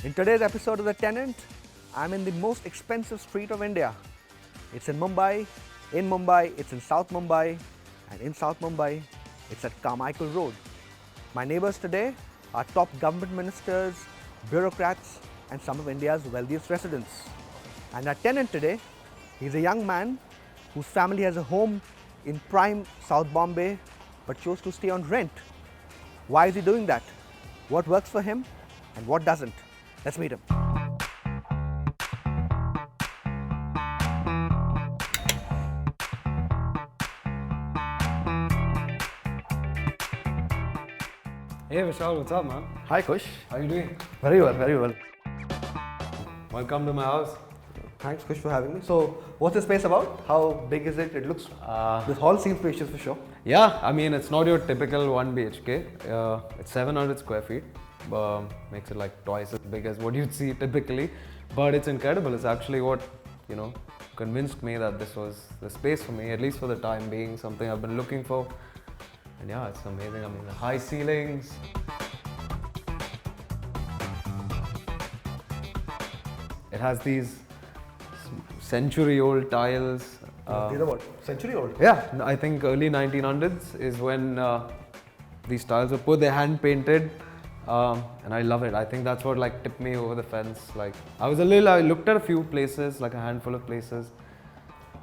In today's episode of The Tenant, I'm in the most expensive street of India. It's in Mumbai. In Mumbai, it's in South Mumbai. And in South Mumbai, it's at Carmichael Road. My neighbors today are top government ministers, bureaucrats, and some of India's wealthiest residents. And our tenant today, he's a young man whose family has a home in prime South Bombay but chose to stay on rent. Why is he doing that? What works for him and what doesn't? Let's meet him. Hey Vishal, what's up, man? Hi Kush. How you doing? Very well, very well. Welcome to my house. Thanks Kush for having me. So what's the space about? How big is it? It looks, this hall seems spacious for sure. Yeah, I mean, it's not your typical 1 BHK. It's 700 square feet. Makes it like twice as big as what you'd see typically. But it's incredible. It's actually what, convinced me that this was the space for me, at least for the time being, something I've been looking for. And yeah, it's amazing. I mean, the high ceilings. It has these century-old tiles. These are what? Century old? Yeah, I think early 1900s is when these tiles were put. They're hand painted, and I love it. I think that's what like tipped me over the fence. Like I looked at a few places, like a handful of places,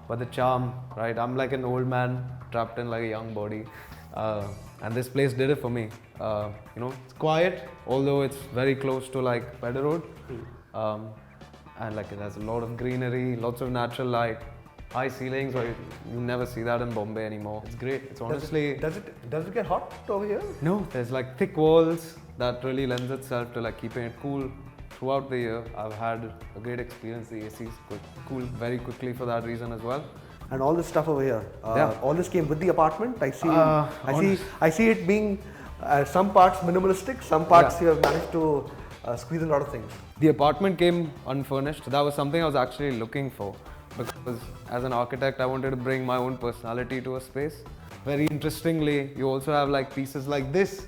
but the charm, right? I'm like an old man trapped in like a young body, and this place did it for me. It's quiet, although it's very close to like Pedder Road, and like it has a lot of greenery, lots of natural light. High ceilings, or you never see that in Bombay anymore. It's great. It's honestly. Does it get hot over here? No, there's like thick walls that really lends itself to like keeping it cool throughout the year. I've had a great experience. The AC is cool very quickly for that reason as well. And all this stuff over here. Yeah. All this came with the apartment. I see it being some parts minimalistic, some parts you have managed to squeeze a lot of things. The apartment came unfurnished. That was something I was actually looking for. Because as an architect, I wanted to bring my own personality to a space. Very interestingly, you also have like pieces like this.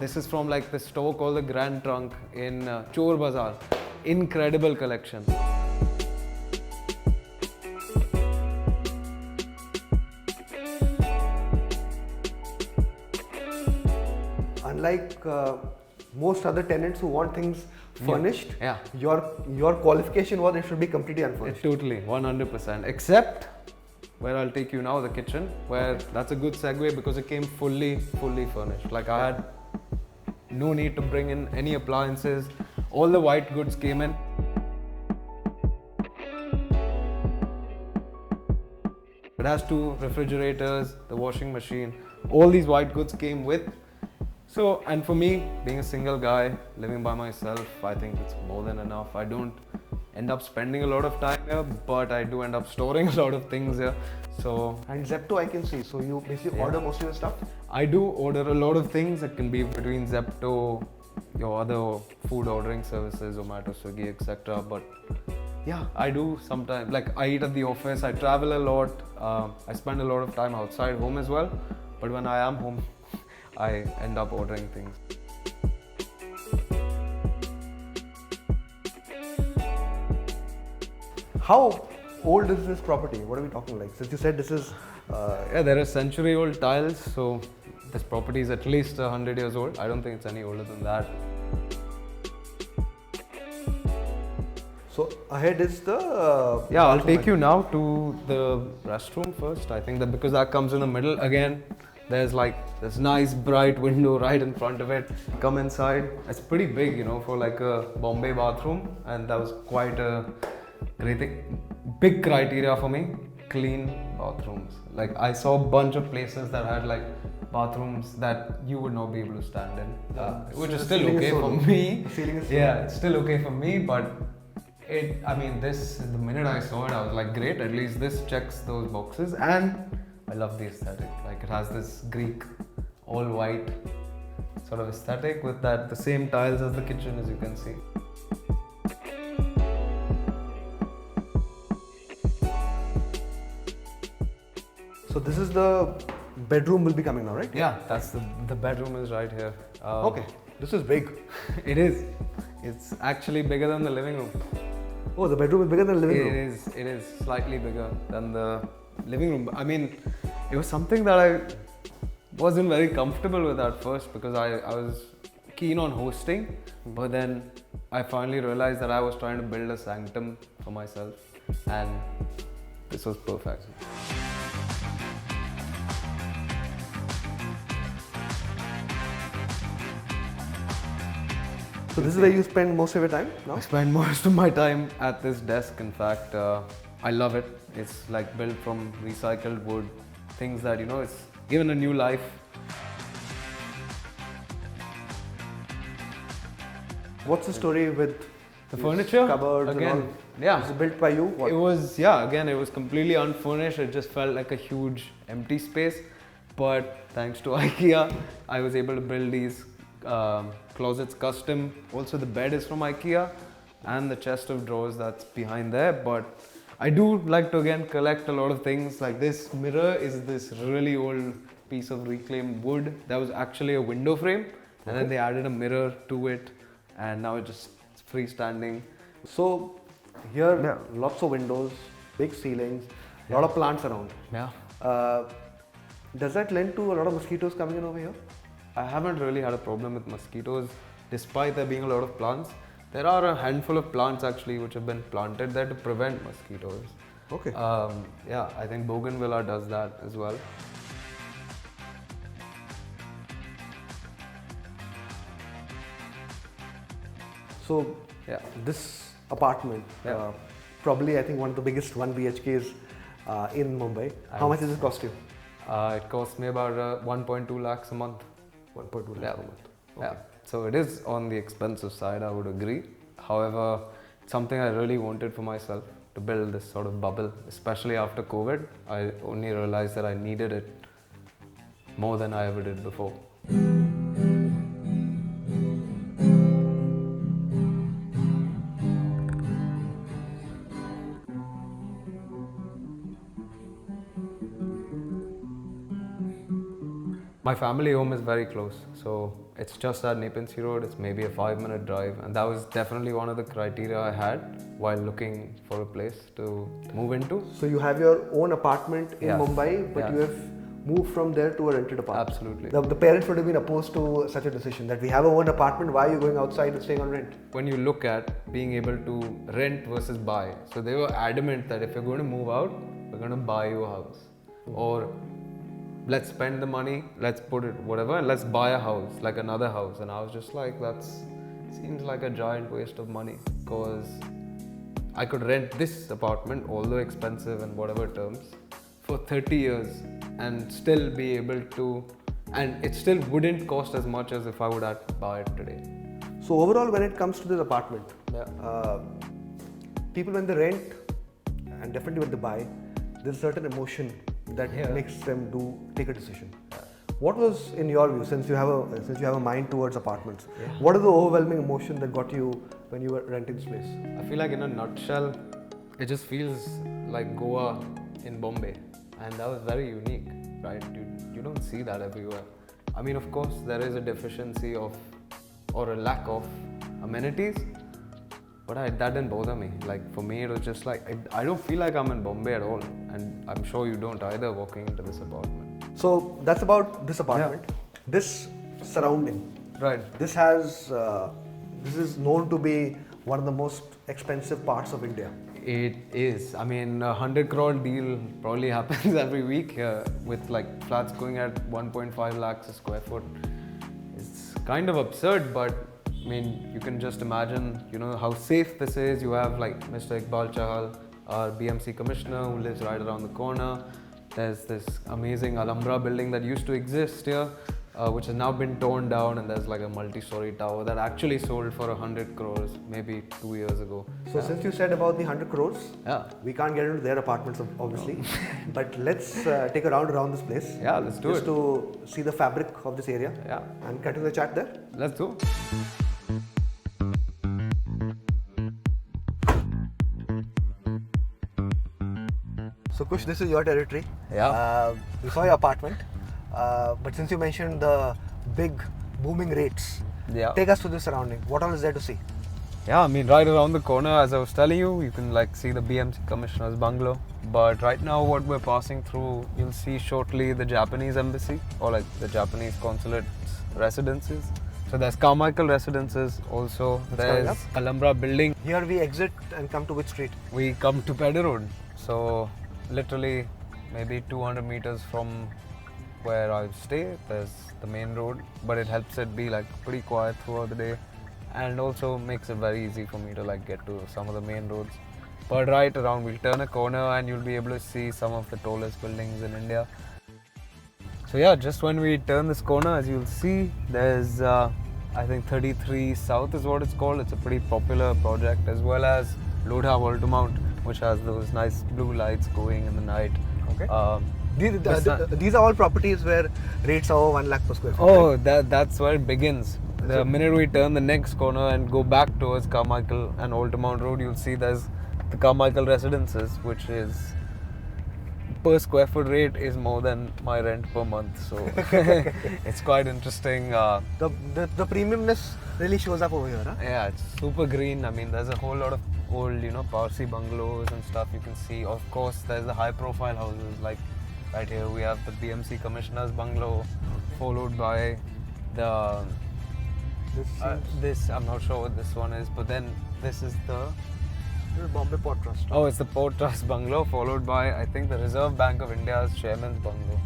This is from like this store called the Grand Trunk in Chor Bazaar. Incredible collection. Unlike most other tenants who want things furnished, Yeah. Your qualification was it should be completely unfurnished. Totally, 100%. Except where I'll take you now, the kitchen, where that's a good segue because it came fully furnished. Like I had no need to bring in any appliances. All the white goods came in. It has 2 refrigerators, the washing machine. All these white goods came with. So, and for me, being a single guy, living by myself, I think it's more than enough. I don't end up spending a lot of time here, but I do end up storing a lot of things here. So, And Zepto I can see. So you basically order most of your stuff? I do order a lot of things. It can be between Zepto, your other food ordering services, Zomato, Swiggy, etc. But yeah, I do sometimes. Like I eat at the office, I travel a lot. I spend a lot of time outside home as well. But when I am home, I end up ordering things. How old is this property? What are we talking like? Since you said this is... There are century-old tiles, so this property is at least 100 years old. I don't think it's any older than that. So ahead is the... I'll take you now to the restroom first. I think that because that comes in the middle again. There's like this nice bright window right in front of it. Come inside. It's pretty big, for like a Bombay bathroom, and that was quite a great thing. Big criteria for me: clean bathrooms. Like I saw a bunch of places that had like bathrooms that you would not be able to stand in, which is still okay for me. It's still okay for me, but the minute I saw it, I was like, great. At least this checks those boxes, and I love the aesthetic. Like it has this Greek, all white sort of aesthetic with the same tiles as the kitchen, as you can see. So this is the bedroom will be coming now, right? Yeah, that's the bedroom is right here. Okay, this is big. It is. It's actually bigger than the living room. Oh, the bedroom is bigger than the living room. It is slightly bigger than the living room. I mean, it was something that I wasn't very comfortable with at first because I was keen on hosting, but then I finally realized that I was trying to build a sanctum for myself, and this was perfect. So this is where you spend most of your time now? I spend most of my time at this desk. In fact, I love it. It's like built from recycled wood, things that, it's given a new life. What's the story with The furniture? Cupboards Again, and all? yeah. Was it built by you? What? It was, again, it was completely unfurnished. It just felt like a huge empty space. But thanks to IKEA, I was able to build these closets custom. Also, the bed is from IKEA and the chest of drawers that's behind there. But I do like to again collect a lot of things. Like this mirror is this really old piece of reclaimed wood that was actually a window frame, and then they added a mirror to it, and now it's just freestanding. So here, lots of windows, big ceilings, a lot of plants around. Yeah. Does that lend to a lot of mosquitoes coming in over here? I haven't really had a problem with mosquitoes, despite there being a lot of plants. There are a handful of plants actually which have been planted there to prevent mosquitoes. Okay. I think Bougainvillea does that as well. So this apartment, probably I think one of the biggest 1 BHKs in Mumbai. How much does it cost you? It costs me about 1.2 lakhs a month. 1.2 lakhs a month. Okay. Yeah. So it is on the expensive side, I would agree. However, it's something I really wanted for myself, to build this sort of bubble, especially after COVID. I only realized that I needed it more than I ever did before. My family home is very close, so it's just at Nepean Road. It's maybe a 5-minute drive, and that was definitely one of the criteria I had while looking for a place to move into. So you have your own apartment in Mumbai, but you have moved from there to a rented apartment. Absolutely. The parents would have been opposed to such a decision, that we have our own apartment, why are you going outside and staying on rent? When you look at being able to rent versus buy, so they were adamant that if you're going to move out, we're going to buy you a house. Or let's spend the money, let's put it whatever, and let's buy a house, like another house. And I was just like, that seems like a giant waste of money, because I could rent this apartment, although expensive and whatever terms, for 30 years and still be able to, and it still wouldn't cost as much as if I would have to buy it today. So overall, when it comes to this apartment, people when they rent and definitely when they buy, there's a certain emotion that makes them take a decision. What was, in your view, since you have a mind towards apartments, what is the overwhelming emotion that got you when you were renting this place? I feel like in a nutshell, it just feels like Goa in Bombay, and that was very unique, right? You don't see that everywhere. I mean, of course, there is a deficiency of, or a lack of amenities, but that didn't bother me. Like for me, it was just like, I don't feel like I'm in Bombay at all, and I'm sure you don't either walking into this apartment. So that's about this apartment. This surrounding, right? This has, this is known to be one of the most expensive parts of India. It is. I mean, 100 crore deal probably happens every week here, with like flats going at 1.5 lakhs a square foot. It's kind of absurd, but I mean, you can just imagine, how safe this is. You have like Mr. Iqbal Chahal, our BMC commissioner, who lives right around the corner. There's this amazing Alhambra building that used to exist here, which has now been torn down, and there's like a multi-story tower that actually sold for 100 crores maybe 2 years ago. So since you said about the 100 crores, we can't get into their apartments obviously, but let's take a round around this place. Yeah, let's do it. Just to see the fabric of this area and continue the chat there. Let's do. So Kush, this is your territory. Yeah. We saw your apartment, but since you mentioned the big booming rates, take us to the surrounding. What all is there to see? Yeah, I mean, right around the corner, as I was telling you, you can like see the BMC Commissioner's bungalow. But right now, what we're passing through, you'll see shortly the Japanese embassy or like the Japanese consulate's residences. So there's Carmichael residences also. coming up. There's Alhambra building. Here we exit and come to which street? We come to Pedder Road. So literally maybe 200 meters from where I stay, there's the main road. But it helps it be like pretty quiet throughout the day. And also makes it very easy for me to like get to some of the main roads. But right around, we'll turn a corner and you'll be able to see some of the tallest buildings in India. So yeah, just when we turn this corner, as you'll see, there's I think 33 South is what it's called. It's a pretty popular project, as well as Lodha Altamount, which has those nice blue lights going in the night. Okay. These are all properties where rates are over 1 lakh per square feet. Oh, that's where it begins. The minute we turn the next corner and go back towards Carmichael and Altamount Road, you'll see there's the Carmichael Residences, which is per square foot rate is more than my rent per month. So it's quite interesting. The premiumness really shows up over here, huh? Yeah, it's super green. I mean, there's a whole lot of old, Parsi bungalows and stuff you can see. Of course, there's the high-profile houses. Like right here, we have the BMC Commissioner's bungalow, followed by the this. I'm not sure what this one is, but then this is the Bombay Port Trust. Oh, it's the Port Trust bungalow, followed by I think the Reserve Bank of India's chairman's bungalow.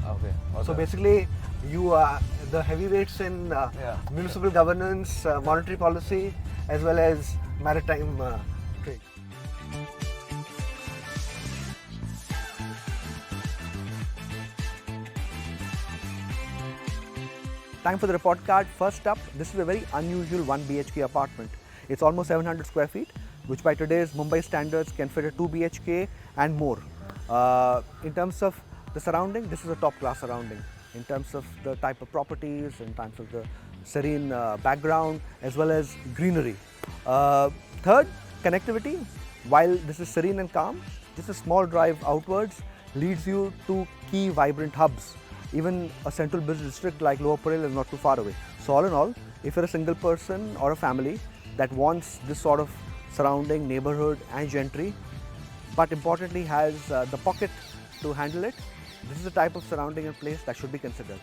Okay. So basically, you are the heavyweights in municipal governance, monetary policy, as well as maritime trade. Time for the report card. First up, this is a very unusual 1 BHK apartment. It's almost 700 square feet, which by today's Mumbai standards can fit a 2 BHK and more. In terms of the surrounding, this is a top class surrounding. In terms of the type of properties, in terms of the serene background, as well as greenery. Third, connectivity. While this is serene and calm, just a small drive outwards leads you to key vibrant hubs. Even a central business district like Lower Parel is not too far away. So all in all, if you're a single person or a family that wants this sort of surrounding, neighborhood and gentry, but importantly has the pocket to handle it, this is the type of surrounding and place that should be considered.